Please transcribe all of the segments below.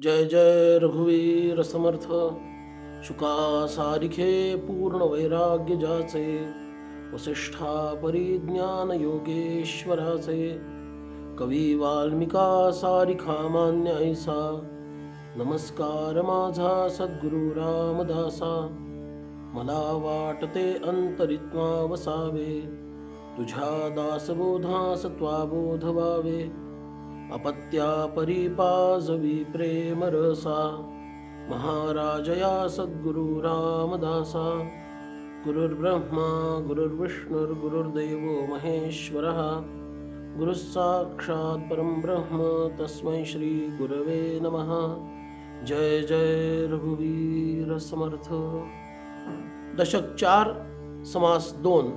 जय जय रघुवीर समर्थ। शुका सारिखे पूर्ण वैराग्य जाचे, वसिष्ठा परिज्ञान योगेश्वराचे। कवी वाल्मिका सारिखा मान्य ऐसा, नमस्कार माझा सद्गुरु रामदासा। मला वाटते अंतरित्वा वसावे, तुझ्या दासबोधास त्वाबोध व्हावे। अपत्या परिपाजवी प्रेम रसा, महाराजया सद्गुरु रामदासा। गुरुर्ब्रह्मा गुरुर्विष्णुर्गुरुर्देवो महेश्वरः, गुरुः साक्षात् परं ब्रह्म तस्मै श्री गुरवे नमः। जय जय रघुवीर समर्थ। दशक 4 समास 2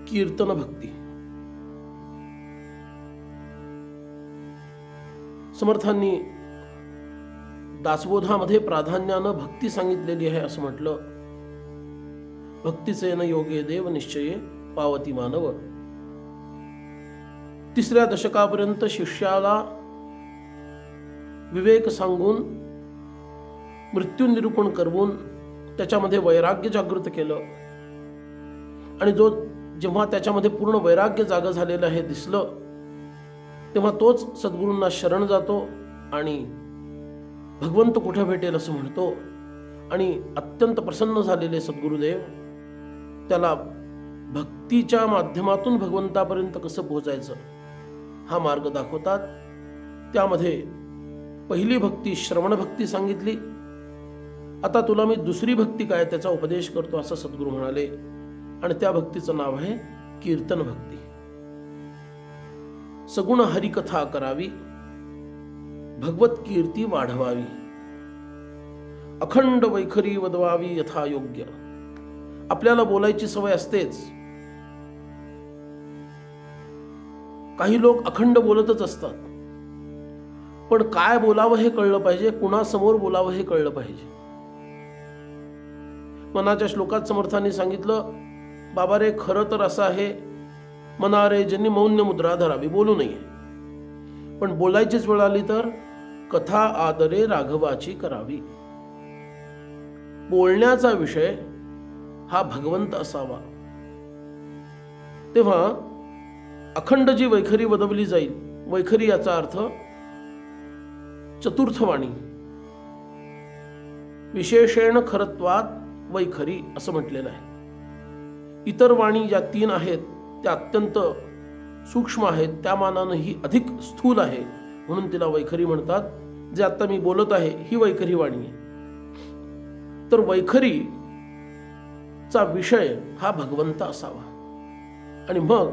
कीर्तन भक्ती। समर्थांनी दासबोधामध्ये प्राधान्यानं भक्ती सांगितलेली आहे असं म्हटलं। भक्तीचे न योगे देव निश्चये पावती मानव। 3ऱ्या दशकापर्यंत शिष्याला विवेक सांगून मृत्यू निरूपण करवून त्याच्यामध्ये वैराग्य जागृत केलं, आणि जेव्हा त्याच्यामध्ये पूर्ण वैराग्य जागा झालेलं आहे दिसलं, तेव्हा तोच सद्गुरूंना शरण जातो आणि भगवंत कुठे भेटेल असं म्हणतो। आणि अत्यंत प्रसन्न झालेले सद्गुरुदेव त्याला भक्तीच्या माध्यमातून भगवंतापर्यंत कसं पोहोचायचं हा मार्ग दाखवतात। त्यामध्ये पहिली भक्ती श्रवण भक्ती सांगितली। आता तुला मी दुसरी भक्ती काय त्याचा उपदेश करतो असं सद्गुरू म्हणाले, आणि त्या भक्तीचं नाव आहे कीर्तन भक्ती। सगुण हरिकथा करावी, भगवत कीर्ती वाढवावी, अखंड वैखरी वदवावी यथायोग्य। आपल्याला बोलायची सवय असतेच, काही लोक अखंड बोलतच असतात, पण काय बोलावं हे कळलं पाहिजे, कुणासमोर बोलावं हे कळलं पाहिजे। मनाच्या श्लोकात समर्थांनी सांगितलं, बाबा रे खरं तर असं आहे, मना रे ज्यांनी मौन्य मुद्रा धरावी, बोलू नये, पण बोलायचीच वेळ आली तर कथा आदरे राघवाची करावी। बोलण्याचा विषय हा भगवंत असावा, तेव्हा अखंड जी वैखरी वदवली जाईल, वैखरी याचा अर्थ चतुर्थवाणी, विशेषेण खरत्वात वैखरी असं म्हटलेलं आहे। इतर वाणी ज्या 3 आहेत त्या अत्यंत सूक्ष्म आहेत, त्या मानानं ही अधिक स्थूल आहे, म्हणून तिला वैखरी म्हणतात। जे आता मी बोलत आहे ही वैखरी वाणी आहे। तर वैखरीचा विषय हा भगवंत असावा, आणि मग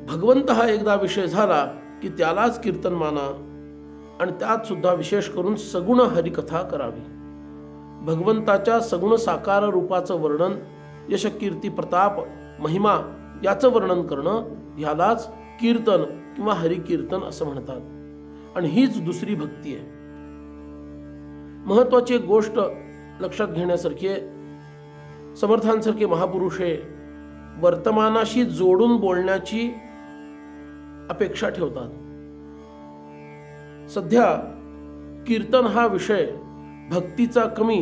भगवंत हा एकदा विषय झाला की त्यालाच कीर्तन माना, आणि त्यात सुद्धा विशेष करून सगुण हरिकथा करावी। भगवंताच्या सगुण साकार रूपाचं वर्णन, यश कीर्ती प्रताप महिमा याचं वर्णन करणं ह्यालाच कीर्तन किंवा हरिकीर्तन असं म्हणतात, आणि हीच दुसरी भक्ती आहे। महत्वाची एक गोष्ट लक्षात घेण्यासारखी आहे, समर्थांसारखे महापुरुष हे वर्तमानाशी जोडून बोलण्याची अपेक्षा ठेवतात। सध्या कीर्तन हा विषय भक्तीचा कमी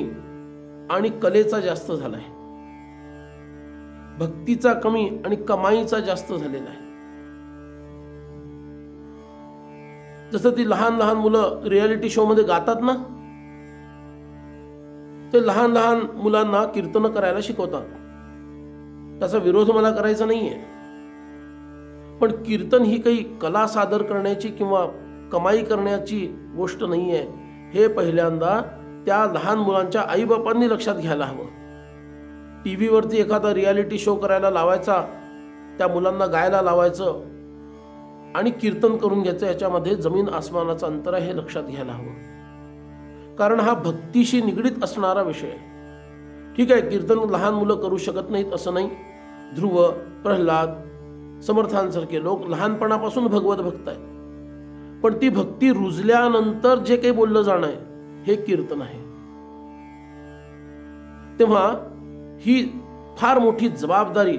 आणि कलेचा जास्त झालाय, भक्तीचा कमी आणि कमाईचा जास्त झालेला आहे। जसं ती लहान लहान मुलं रियालिटी शो मध्ये गातात ना, ते लहान लहान मुलांना कीर्तन करायला शिकवतात। त्याचा विरोध मला करायचा नाहीये, पण कीर्तन ही काही कला सादर करण्याची किंवा कमाई करण्याची गोष्ट नाहीये, हे पहिल्यांदा त्या लहान मुलांच्या आईबापांनी लक्षात घ्यायला हवं। टीव्हीवरती एखादा रियालिटी शो करायला लावायचा, त्या मुलांना गायला लावायचं आणि कीर्तन करून घ्यायचं, याच्यामध्ये जमीन आसमानाचं अंतर आहे हे लक्षात घ्यायला हवं। कारण हा भक्तीशी निगडीत असणारा विषय आहे। ठीक आहे, कीर्तन लहान मुलं करू शकत नाहीत असं नाही। ध्रुव, प्रल्हाद, समर्थांसारखे लोक लहानपणापासून भगवत भक्त आहेत, पण ती भक्ती रुजल्यानंतर जे काही बोललं जाणं आहे हे कीर्तन आहे। तेव्हा ही फार मोठी जबाबदारी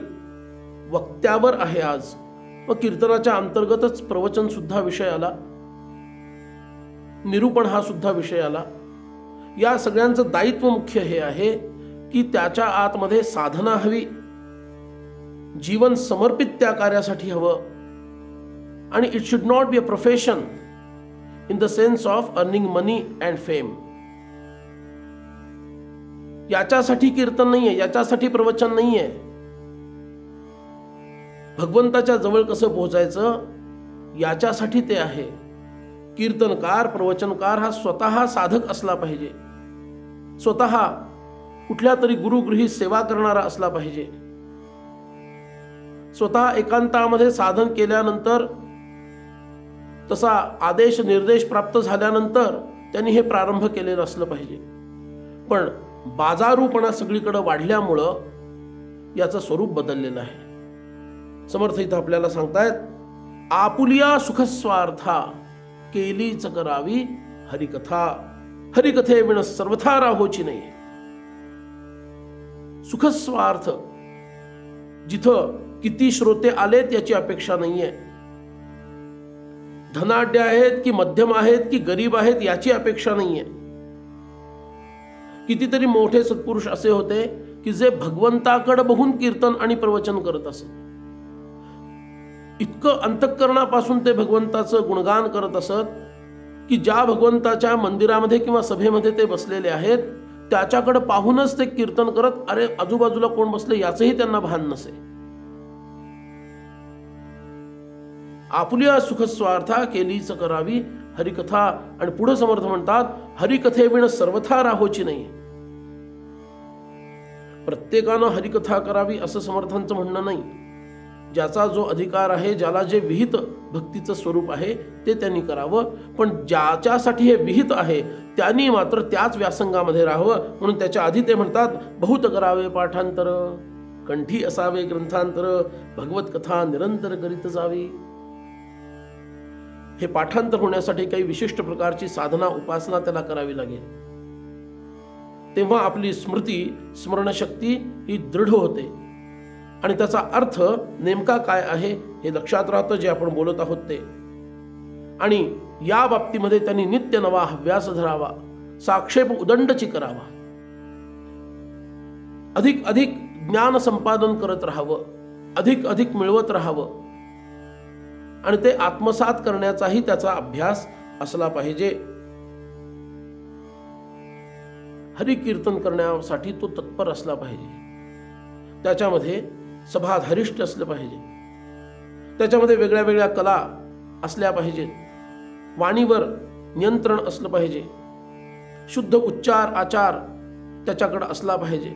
वक्त्यावर आहे आज, व कीर्तनाच्या अंतर्गतच प्रवचन सुद्धा विषय आला। निरूपण हा सुद्धा विषय आला. या सगळ्यांचं दायित्व मुख्य हे आहे की त्याच्या आतमध्ये साधना हवी, जीवन समर्पित त्या कार्यासाठी हवं, आणि it should not be a profession in the sense of earning money and fame. याच्यासाठी कीर्तन नाहीये, याच्यासाठी प्रवचन नाहीये. भगवंताच्या जवळ कसं पोहोचायचं याच्यासाठी ते आहे. कीर्तनकार, प्रवचनकार हा स्वतः साधक असला पाहिजे, स्वतः कुठल्या तरी गुरुगृही सेवा करणारा असला पाहिजे. स्वतः एकांतामध्ये साधन केल्यानंतर, तसा आदेश निर्देश प्राप्त झाल्यानंतर त्यांनी हे प्रारंभ केलेलं असलं पाहिजे. पण बाजारूपणा सगळीकडे वाढल्यामुळं याचं स्वरूप बदललेलं आहे. समर्थ इथं आपल्याला सांगतायत, आपुलिया सुखस्वार्था केलीच करावी हरिकथा, हरिकथे विण सर्वथा राहोची नाही. सुखस्वार्थ, जिथं किती श्रोते आलेत याची अपेक्षा नाहीये, धनाढ्य आहेत की मध्यम आहेत की गरीब आहेत याची अपेक्षा नाहीये. कितीतरी मोठे सत्पुरुष असे होते की जे भगवंताकडे बघून कीर्तन आणि प्रवचन करत असत. इतकं अंतःकरणापासून ते भगवंताचं गुणगान करत असत की ज्या भगवंताच्या मंदिरामध्ये किंवा सभेमध्ये ते बसलेले आहेत त्याच्याकडे पाहूनच ते कीर्तन करत, अरे आजूबाजूला कोण बसले याचंही त्यांना भान नसे. आपुल्या सुखस्वार्था केलीच करावी हरिकथा. आणि पुढे समर्थ म्हणतात, हरिकथे विण सर्वथा राहोची नाही. प्रत्येकानं हरिकथा करावी असं समर्थांचं म्हणणं नाही. ज्याचा जो अधिकार आहे, ज्याला जे विहित भक्तीचं स्वरूप आहे ते त्यांनी करावं. पण ज्याच्यासाठी हे विहित आहे त्यांनी मात्र त्याच व्यासंगामध्ये राहावं. म्हणून त्याच्या आधी ते म्हणतात, बहुत करावे पाठांतर, कंठी असावे ग्रंथांतर, भगवत कथा निरंतर करीत जावी. हे पाठांतर होण्यासाठी काही विशिष्ट प्रकारची साधना उपासना त्याला करावी लागेल. तेव्हा आपली स्मृती, स्मरणशक्ती ही दृढ होते आणि त्याचा अर्थ नेमका काय आहे हे लक्षात राहतं, जे आपण बोलत आहोत ते. आणि या बाबतीमध्ये त्यांनी नित्य नवा हव्यास धरावा, साक्षेप उदंडची करावा, अधिक अधिक ज्ञान संपादन करत राहावं, अधिक अधिक मिळवत राहावं, आणि ते आत्मसात करण्याचाही त्याचा अभ्यास असला पाहिजे. हरिकीर्तन करण्यासाठी तो तत्पर असला पाहिजे. त्याच्यामध्ये सभाधरिष्ठ असलं पाहिजे, त्याच्यामध्ये वेगळ्या वेगळ्या कला असल्या पाहिजेत, वाणीवर नियंत्रण असलं पाहिजे, शुद्ध उच्चार आचार त्याच्याकडे असला पाहिजे,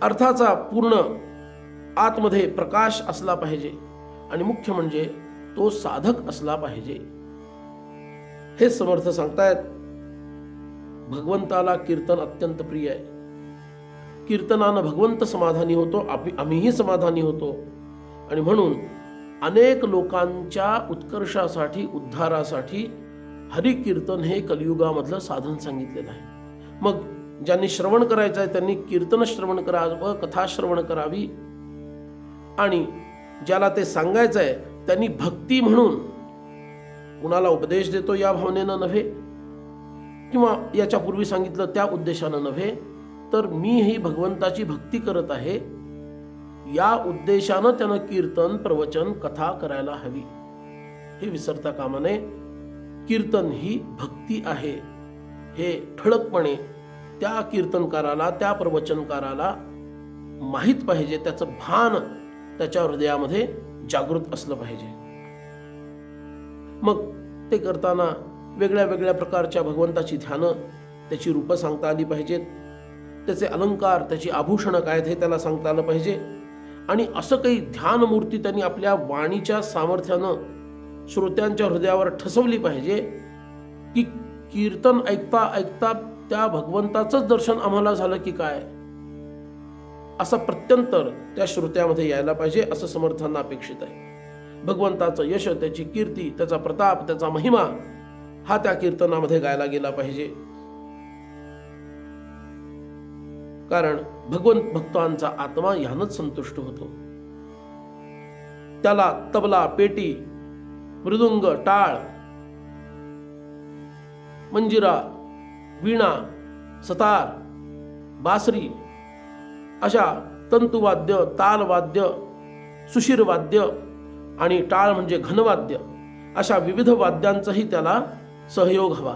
अर्थाचा पूर्ण आतमध्ये प्रकाश असला पाहिजे, आणि मुख्य म्हणजे तो साधक असला पाहिजे. हे समर्थ सांगतायत. भगवंताला कीर्तन अत्यंत प्रिय आहे. कीर्तनानं भगवंत समाधानी होतो, आम्हीही समाधानी होतो. आणि म्हणून अनेक लोकांच्या उत्कर्षासाठी, उद्धारासाठी हरिकीर्तन हे कलियुगामधलं साधन सांगितलेलं आहे. मग ज्यांनी श्रवण करायचं आहे त्यांनी कीर्तन श्रवण करावं, कथा श्रवण करावी, आणि ज्याला ते सांगायचं आहे त्यांनी भक्ती म्हणून कुणाला उपदेश देतो या भावनेनं नव्हे, किंवा याच्यापूर्वी सांगितलं त्या उद्देशानं नव्हे, तर मी ही भगवंताची भक्ती करत आहे या उद्देशानं त्यानं कीर्तन, प्रवचन, कथा करायला हवी. हे विसरता कामा नये. कीर्तन ही भक्ती आहे हे ठळकपणे त्या कीर्तनकाराला, त्या प्रवचनकाराला माहीत पाहिजे. त्याचं भान त्याच्या हृदयामध्ये जागृत असलं पाहिजे. मग ते करताना वेगळ्या वेगळ्या प्रकारच्या भगवंताची ध्यानं, त्याची रूपं सांगता आली पाहिजेत, त्याचे अलंकार, त्याची आभूषणं काय आहेत हे त्याला सांगता आलं पाहिजे. आणि असं काही ध्यानमूर्ती त्यांनी आपल्या वाणीच्या सामर्थ्यानं श्रोत्यांच्या हृदयावर ठसवली पाहिजे की कीर्तन ऐकता ऐकता त्या भगवंताचंच दर्शन आम्हाला झालं की काय, असं प्रत्यंतर त्या श्रोत्यामध्ये यायला पाहिजे, असं समर्थांना अपेक्षित आहे. भगवंताचं यश, त्याची कीर्ती, त्याचा प्रताप, त्याचा महिमा हा त्या कीर्तनामध्ये गायला गेला पाहिजे. कारण भगवंत भक्तांचा आत्मा ह्यानंच संतुष्ट होतो. त्याला तबला, पेटी, मृदुंग, टाळ मंजिरा, वीणा, सतार, बासरी अशा तंतुवाद्य, तालवाद्य, सुशीरवाद्य आणि टाळ म्हणजे घनवाद्य अशा विविध वाद्यांचाही त्याला सहयोग हवा.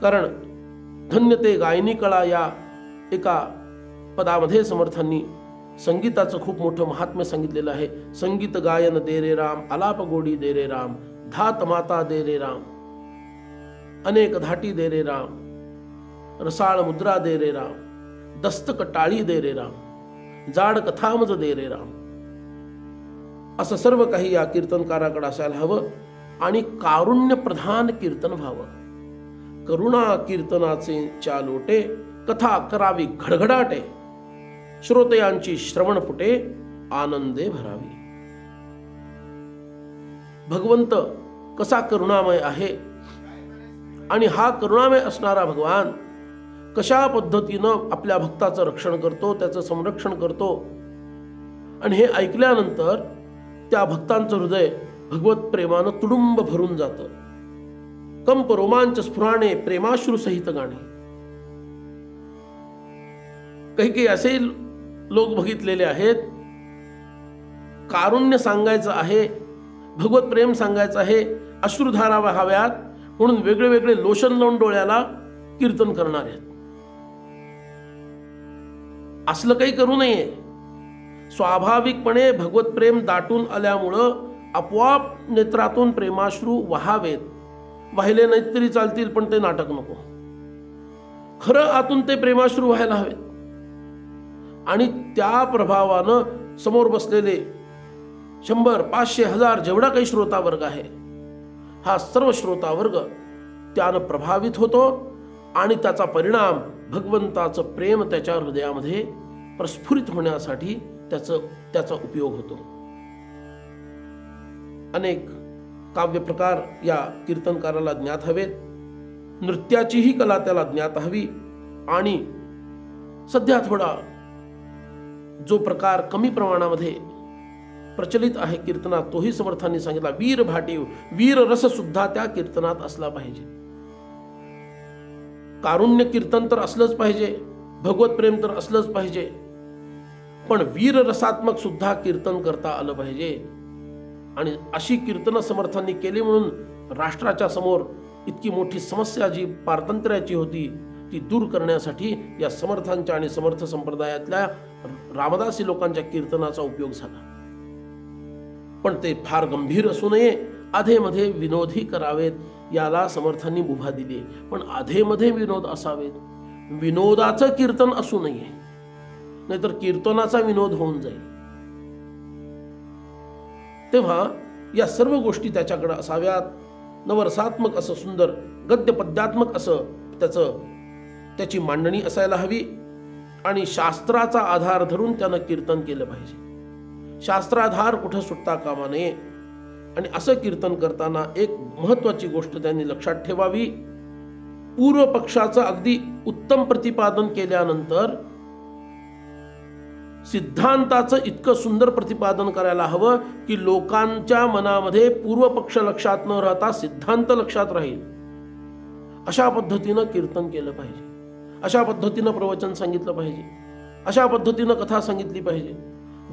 कारण धन्य ते गायनी कळा या एका पदामध्ये समर्थांनी संगीताचं खूप मोठं महात्म्य सांगितलेलं आहे. संगीत गायन दे रे राम, आलाप गोडी दे रे राम, धात माता दे रे राम, अनेक धाटी दे रे राम, रसाळ मुद्रा दे रे राम, दस्तक टाळी दे रे राम, जाड कथामज दे रे राम. असं सर्व काही या कीर्तनकाराकडे असायला हवं आणि कारुण्य प्रधान कीर्तन व्हावं. करुणा कीर्तनाचे चालोटे, कथा करावी घडघडाटे, श्रोतयांची श्रवण फुटे, आनंदे भरावी. भगवंत कसा करुणामय आहे आणि हा करुणामय असणारा भगवान कशा पद्धतीनं आपल्या भक्ताचं रक्षण करतो, त्याचं संरक्षण करतो. आणि हे ऐकल्यानंतर त्या भक्तांचं हृदय भगवत प्रेमानं तुडुंब भरून जातं. कंप रोमांच स्फुराणे, प्रेमाश्रू सहित गाणे. काही काही असे लोक बघितलेले आहेत, कारुण्य सांगायचं आहे, भगवत प्रेम सांगायचं आहे, अश्रुधारा व्हाव्यात म्हणून वेगळे वेगळे लोशन लावून डोळ्याला कीर्तन करणार आहेत. असलं काही करू नये. स्वाभाविकपणे भगवत प्रेम दाटून आल्यामुळं आपोआप नेत्रातून प्रेमाश्रू वहावेत. वाहिले नाहीत तरी चालतील, पण ते नाटक नको. खरं आतून ते प्रेमाश्रू व्हायला हवेत. आणि त्या प्रभावानं समोर बसलेले 100, 500, 1000 जेवढा काही श्रोता वर्ग आहे, हा सर्व श्रोता वर्ग त्यानं प्रभावित होतो आणि त्याचा परिणाम भगवंताचं प्रेम त्याच्या हृदयामध्ये प्रस्फुरित होण्यासाठी त्याचा उपयोग होतो. अनेक काव्य प्रकार या कीर्तनकाराला ज्ञात हवेत. नृत्याचीही कला त्याला ज्ञात हवी. आणि सध्या थोडा जो प्रकार कमी प्रमाणामध्ये प्रचलित आहे कीर्तनात, तोही समर्थांनी सांगितला. वीर भाटीव, वीर रस सुद्धा त्या कीर्तनात असला पाहिजे. कारुण्य कीर्तन तर असलंच पाहिजे, भगवत प्रेम तर असलंच पाहिजे, पण वीर रसात्मक सुद्धा कीर्तन करता आलं पाहिजे. आणि अशी कीर्तन समर्थांनी केली म्हणून राष्ट्राच्या समोर इतकी मोठी समस्या जी पारतंत्र्याची होती ती दूर करण्यासाठी या समर्थांच्या आणि समर्थ संप्रदायातल्या रामदासी लोकांच्या कीर्तनाचा उपयोग झाला. पण ते फार गंभीर असू नये, आधेमध्ये विनोदही करावेत याला समर्थांनी मुभा दिली. पण आधेमध्ये विनोद असावेत, विनोदाचं कीर्तन असू नये, नाहीतर कीर्तनाचा विनोद होऊन जाईल. तेव्हा या सर्व गोष्टी त्याच्याकडे असाव्यात. नवरसात्मक असं सुंदर गद्य पद्यात्मक असं त्याची मांडणी असायला हवी. आणि शास्त्राचा आधार धरून त्यानं कीर्तन केलं पाहिजे. शास्त्राधार कुठं सुटता कामा नये. आणि असं कीर्तन करताना एक महत्वाची गोष्ट त्यांनी लक्षात ठेवावी. पूर्व पक्षाचं अगदी उत्तम प्रतिपादन केल्यानंतर सिद्धांताचं इतकं सुंदर प्रतिपादन करायला हवं की लोकांच्या मनामध्ये पूर्व पक्ष लक्षात न राहता सिद्धांत लक्षात राहील. अशा पद्धतीनं कीर्तन केलं पाहिजे, अशा पद्धतीनं प्रवचन सांगितलं पाहिजे, अशा पद्धतीनं कथा सांगितली पाहिजे,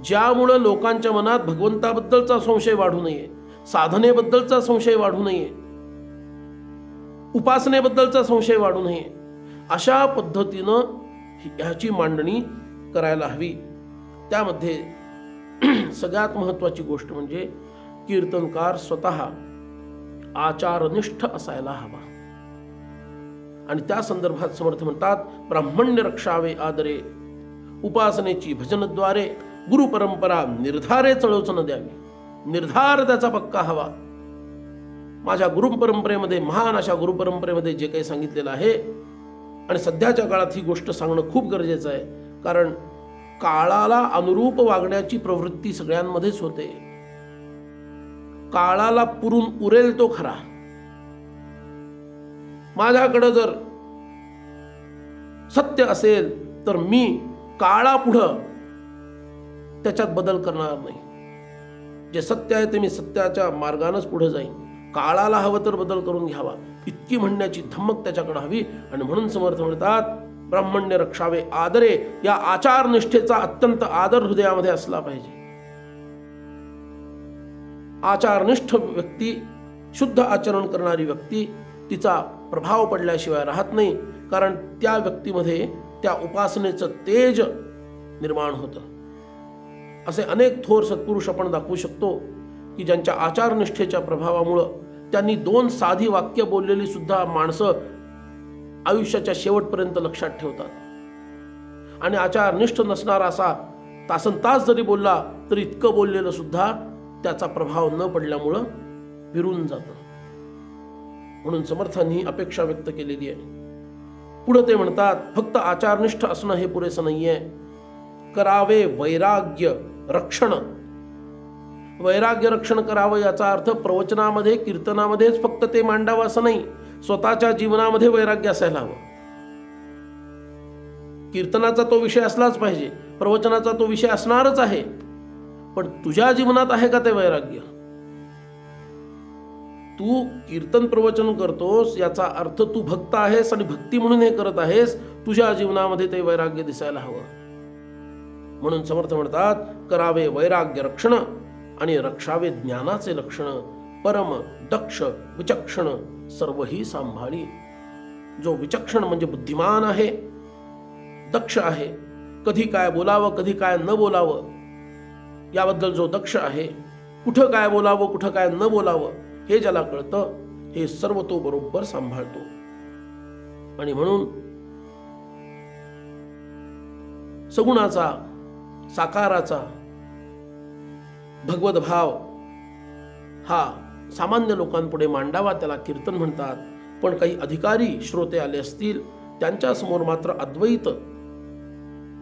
ज्यामुळं लोकांच्या मनात भगवंताबद्दलचा संशय वाढू नये, साधनेबद्दलचा संशय वाढू नये, उपासनेबद्दलचा संशय वाढू नये. अशा पद्धतीनं ह्याची मांडणी करायला हवी. त्यामध्ये सगळ्यात महत्वाची गोष्ट म्हणजे कीर्तनकार स्वतः आचारनिष्ठ असायला हवा. आणि त्या संदर्भात समर्थ म्हणतात, ब्राह्मण्य रक्षावे आदरे, उपासनेची भजनद्वारे गुरु परंपरा निर्धारे चळवचन द्यावी. निर्धार त्याचा पक्का हवा. माझ्या गुरु परंपरेमध्ये, महान अशा गुरु परंपरेमध्ये जे काही सांगितलेलं आहे, आणि सध्याच्या काळात ही गोष्ट सांगणं खूप गरजेचं आहे, कारण काळाला अनुरूप वागण्याची प्रवृत्ती सगळ्यांमध्येच होते. काळाला पुरून उरेल तो खरा. माझ्याकडे जर सत्य असेल तर मी काळापुढं त्याच्यात बदल करणार नाही. जे सत्य आहे ते मी सत्याच्या मार्गानंच पुढे जाईन. काळाला हवं तर बदल करून घ्यावा इतकी म्हणण्याची धमक त्याच्याकडे हवी. आणि म्हणून समर्थ म्हणतात ब्राह्मण्य रक्षावे आदरे, या आचार निष्ठेचा अत्यंत आदर हृदयामध्ये असला पाहिजे. आचारनिष्ठ व्यक्ती, शुद्ध आचरण करणारी व्यक्ती, तिचा प्रभाव पडल्याशिवाय राहत नाही. कारण त्या व्यक्तीमध्ये त्या उपासनेचं तेज निर्माण होतं. असे अनेक थोर सत्पुरुष आपण दाखवू शकतो की ज्यांच्या आचारनिष्ठेच्या प्रभावामुळं त्यांनी 2 साधी वाक्य बोललेली सुद्धा माणसं आयुष्याच्या शेवटपर्यंत लक्षात ठेवतात. आणि आचारनिष्ठ नसणारा असा तासनतास जरी बोलला तरी इतकं बोललेलं सुद्धा त्याचा प्रभाव न पडल्यामुळं विरून जातं. म्हणून समर्थांनी अपेक्षा व्यक्त केलेली आहे. पुढे ते म्हणतात फक्त आचारनिष्ठ असणं हे पुरेसं नाहीये, करावे वैराग्य रक्षण. वैराग्य रक्षण करावं याचा अर्थ प्रवचनामध्ये कीर्तनामध्येच फक्त ते मांडावं असं नाही, स्वतःच्या जीवनामध्ये वैराग्य असायला हवं. कीर्तनाचा तो विषय असलाच पाहिजे, प्रवचनाचा तो विषय असणारच आहे, पण तुझ्या जीवनात आहे का ते वैराग्य? तू कीर्तन प्रवचन करतोस याचा अर्थ तू भक्त आहेस आणि भक्ती म्हणून हे करत आहेस, तुझ्या जीवनामध्ये ते वैराग्य दिसायला हवं. म्हणून समर्थ म्हणतात करावे वैराग्य रक्षण आणि रक्षावे ज्ञानाचे लक्षण, परम दक्ष विचक्षण सर्वही सांभाळी. जो विचक्षण म्हणजे बुद्धिमान आहे, दक्ष आहे, कधी काय बोलावं कधी काय न बोलावं याबद्दल जो दक्ष आहे, कुठं काय बोलावं कुठं काय न बोलावं हे ज्याला कळतं, हे सर्व तो बरोबर सांभाळतो. आणि म्हणून सगुणाचा साकाराचा भगवत भाव हा सामान्य लोकांपुढे मांडावा, त्याला कीर्तन म्हणतात. पण काही अधिकारी श्रोते आले असतील त्यांच्या समोर मात्र अद्वैत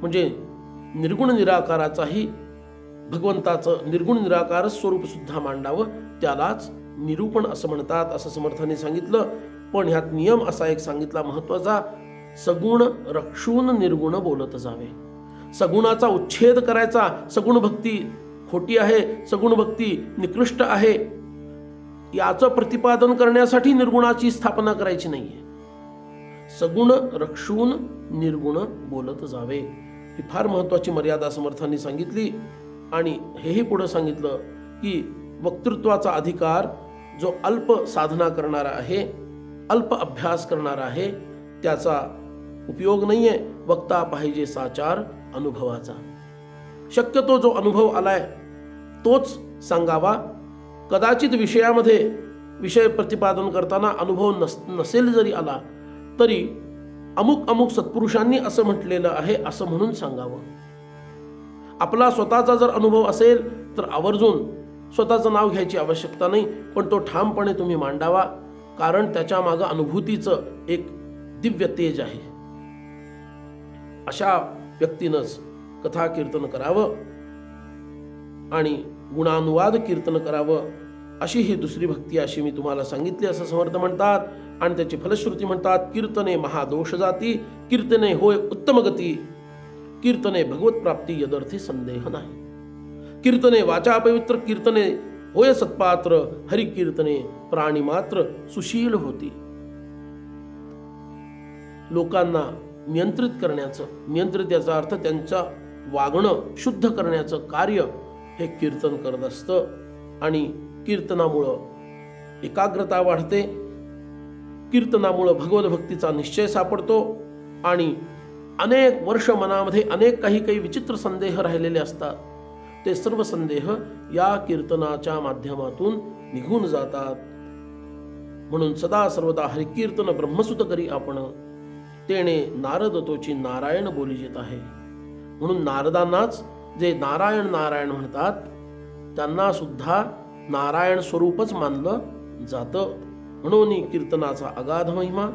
म्हणजे निर्गुण निराकाराचाही, भगवंताचं निर्गुण निराकार स्वरूप सुद्धा मांडावं, त्यालाच निरूपण असं म्हणतात असं समर्थांनी सांगितलं. पण ह्यात नियम असा एक सांगितला महत्वाचा, सगुण रक्षून निर्गुण बोलत जावे. सगुणाचा उच्छेद करायचा, सगुण भक्ती खोटी आहे, सगुण भक्ती निकृष्ट आहे याचं प्रतिपादन करण्यासाठी निर्गुणाची स्थापना करायची नाहीये. सगुण रक्षून निर्गुण बोलत जावे, ही फार महत्वाची मर्यादा समर्थांनी सांगितली. आणि हेही पुढे सांगितलं की वक्तृत्वाचा अधिकार जो अल्प साधना करणारा आहे, अल्प अभ्यास करणारा आहे, त्याचा उपयोग नाहीये. वक्ता पाहिजे साचार अनुभवाचा. शक्यतो जो अनुभव आलाय तोच सांगावा. कदाचित विषयामध्ये विषय प्रतिपादन करताना अनुभव नसेल जरी आला तरी अमुक अमुक सत्पुरुषांनी असं म्हटलेलं आहे असं म्हणून सांगावं. आपला स्वतःचा जर अनुभव असेल तर आवर्जून स्वतःचं नाव घ्यायची आवश्यकता नाही, पण तो ठामपणे तुम्ही मांडावा, कारण त्याच्या मागं अनुभूतीचं एक दिव्य तेज आहे. अशा व्यक्तीनंच कथा कीर्तन करावं आणि गुणानुवाद कीर्तन करावं, अशी ही दुसरी भक्ती अशी मी तुम्हाला सांगितली असं समर्थ म्हणतात. आणि त्याची फलश्रुती म्हणतात कीर्तने महादोष जाती, कीर्तने होय उत्तम गती, कीर्तने भगवत प्राप्ती यदर्थी संदेह नाही. कीर्तने वाचा पवित्र, कीर्तने होय सत्पात्र, हरि कीर्तने प्राणी मात्र सुशील होती. लोकांना नियंत्रित करण्याचं, नियंत्रित याचा अर्थ त्यांचं वागणं शुद्ध करण्याचं कार्य हे कीर्तन करत असतं. आणि कीर्तनामुळं एकाग्रता वाढते, कीर्तनामुळं भगवत भक्तीचा निश्चय सापडतो. आणि अनेक वर्ष मनामध्ये अनेक काही विचित्र संदेह राहिलेले असतात, ते सर्व संदेह या कीर्तनाच्या माध्यमातून निघून जातात. म्हणून सदा सर्वदा हरिकीर्तन ब्रह्मसुत करी आपण, तेणे नारद तोची नारायण बोली जेत आहे. म्हणून नारदांनाच जे नारायण नारायण म्हणतात त्यांना सुद्धा नारायण स्वरूपच मानलं जातं. म्हणून कीर्तनाचा अगाध महिमा,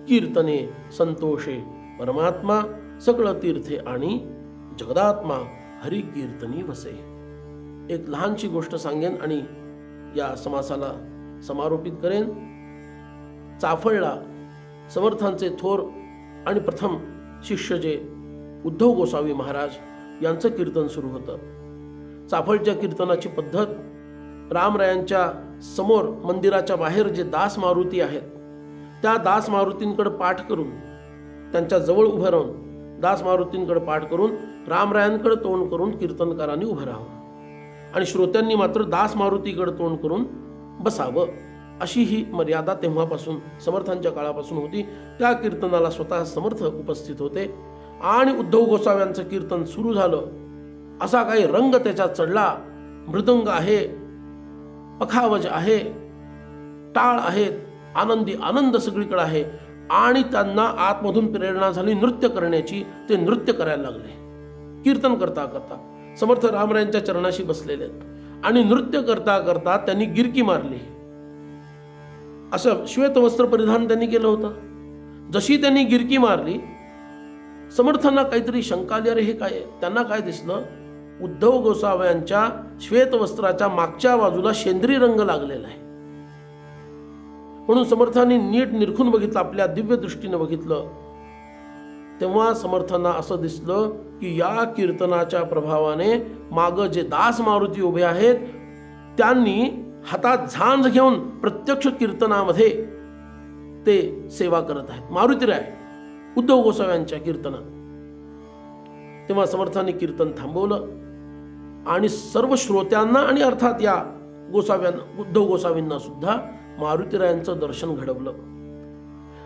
कीर्तने संतोषे परमात्मा, सगळं तीर्थे आणि जगदात्मा, हरि कीर्तनी वसे. एक लहानशी गोष्ट सांगेन आणि या समासाला समारोपित करेन. चाफळला समर्थांचे थोर आणि प्रथम शिष्य जे उद्धव गोसावी महाराज यांचं कीर्तन सुरू होतं. चाफळच्या कीर्तनाची पद्धत रामरायांच्या समोर मंदिराच्या बाहेर जे दास मारुती आहेत त्या दास मारुतींकडे पाठ करून, त्यांच्या जवळ उभं राहून दास मारुतींकडे पाठ करून रामरायांकडे तोंड करून कीर्तनकारांनी उभं राहावं आणि श्रोत्यांनी मात्र दास मारुतीकडे तोंड करून बसावं, अशी ही मर्यादा तेव्हापासून समर्थांच्या काळापासून होती. त्या कीर्तनाला स्वतः समर्थ उपस्थित होते आणि उद्धव गोसाव्यांचं कीर्तन सुरू झालं. असा काही रंग त्याच्यात चढला. मृदंग आहे, पखावज आहे, टाळ आहेत, आनंदी आनंद सगळीकडे आहे आणि त्यांना आतमधून प्रेरणा झाली नृत्य करण्याची. ते नृत्य करायला लागले. कीर्तन करता करता समर्थ रामरायांच्या चरणाशी बसलेले आहेत आणि नृत्य करता करता त्यांनी गिरकी मारली. असं श्वेत वस्त्र परिधान त्यांनी केलं होतं. जशी त्यांनी गिरकी मारली, समर्थांना काहीतरी शंका आली, अरे हे काय? त्यांना काय दिसलं, उद्धव गोसाव्यांच्या श्वेत वस्त्राच्या मागच्या बाजूला शेंद्री रंग लागलेला आहे. म्हणून समर्थांनी नीट निरखून बघितलं, आपल्या दिव्य दृष्टीने बघितलं. तेव्हा समर्थांना असं दिसलं की या कीर्तनाच्या प्रभावाने माग जे दास मारुती उभे आहेत त्यांनी हातात झांज घेऊन प्रत्यक्ष कीर्तनामध्ये ते सेवा करत आहेत. मारुतीराय उद्धव गोसाव्यांच्या कीर्तनात. तेव्हा समर्थांनी कीर्तन थांबवलं आणि सर्व श्रोत्यांना आणि अर्थात या गोसाव्यांना, उद्धव गोसावींना सुद्धा मारुतीरायांचं दर्शन घडवलं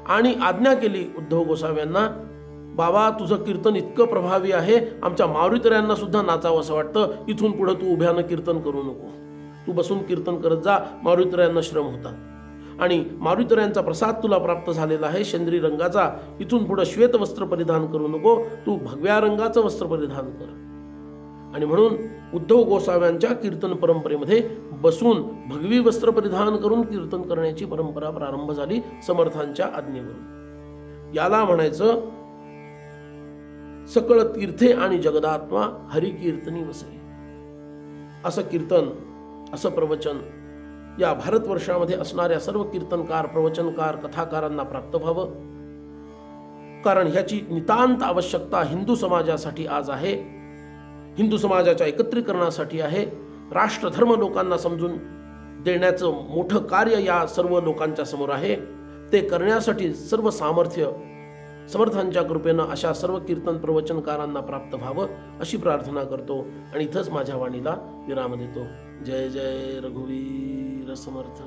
आणि आज्ञा केली उद्धव गोसाव्यांना, बाबा तुझं कीर्तन इतकं प्रभावी आहे, आमच्या मारुतीरायांना सुद्धा नाचावं असं वाटतं. इथून पुढे तू उभ्यानं कीर्तन करू नको, तू बसून कीर्तन करत जा. मारुतीरायांना श्रम होतात आणि मारुतीरायांचा प्रसाद तुला प्राप्त झालेला आहे शेंद्री रंगाचा. इथून पुढे श्वेत वस्त्र परिधान करू नको, तू भगव्या रंगाचं वस्त्र परिधान कर. आणि म्हणून उद्धव गोसाव्यांच्या कीर्तन परंपरेमध्ये बसून भगवी वस्त्र परिधान करून कीर्तन करण्याची परंपरा प्रारंभ झाली समर्थांच्या आज्ञेवरून. याला म्हणायचं सकळ तीर्थे आणि जगदात्मा हरी कीर्तनी वसे. असं कीर्तन, असं प्रवचन या भारतवर्षामध्ये असणाऱ्या सर्व कीर्तनकार, प्रवचनकार, कथाकारांना प्राप्त व्हावं. कारण ह्याची नितांत आवश्यकता हिंदू समाजासाठी आज आहे. हिंदू समाजाच्या एकत्रीकरणासाठी आहे. राष्ट्रधर्म लोकांना समजून देण्याचं मोठं कार्य या सर्व लोकांच्या समोर आहे. ते करण्यासाठी सर्व सामर्थ्य समर्थांच्या कृपेनं अशा सर्व कीर्तन प्रवचनकारांना प्राप्त व्हावं अशी प्रार्थना करतो आणि इथंच माझ्या वाणीला विराम देतो. जय जय रघुवीर समर्थ.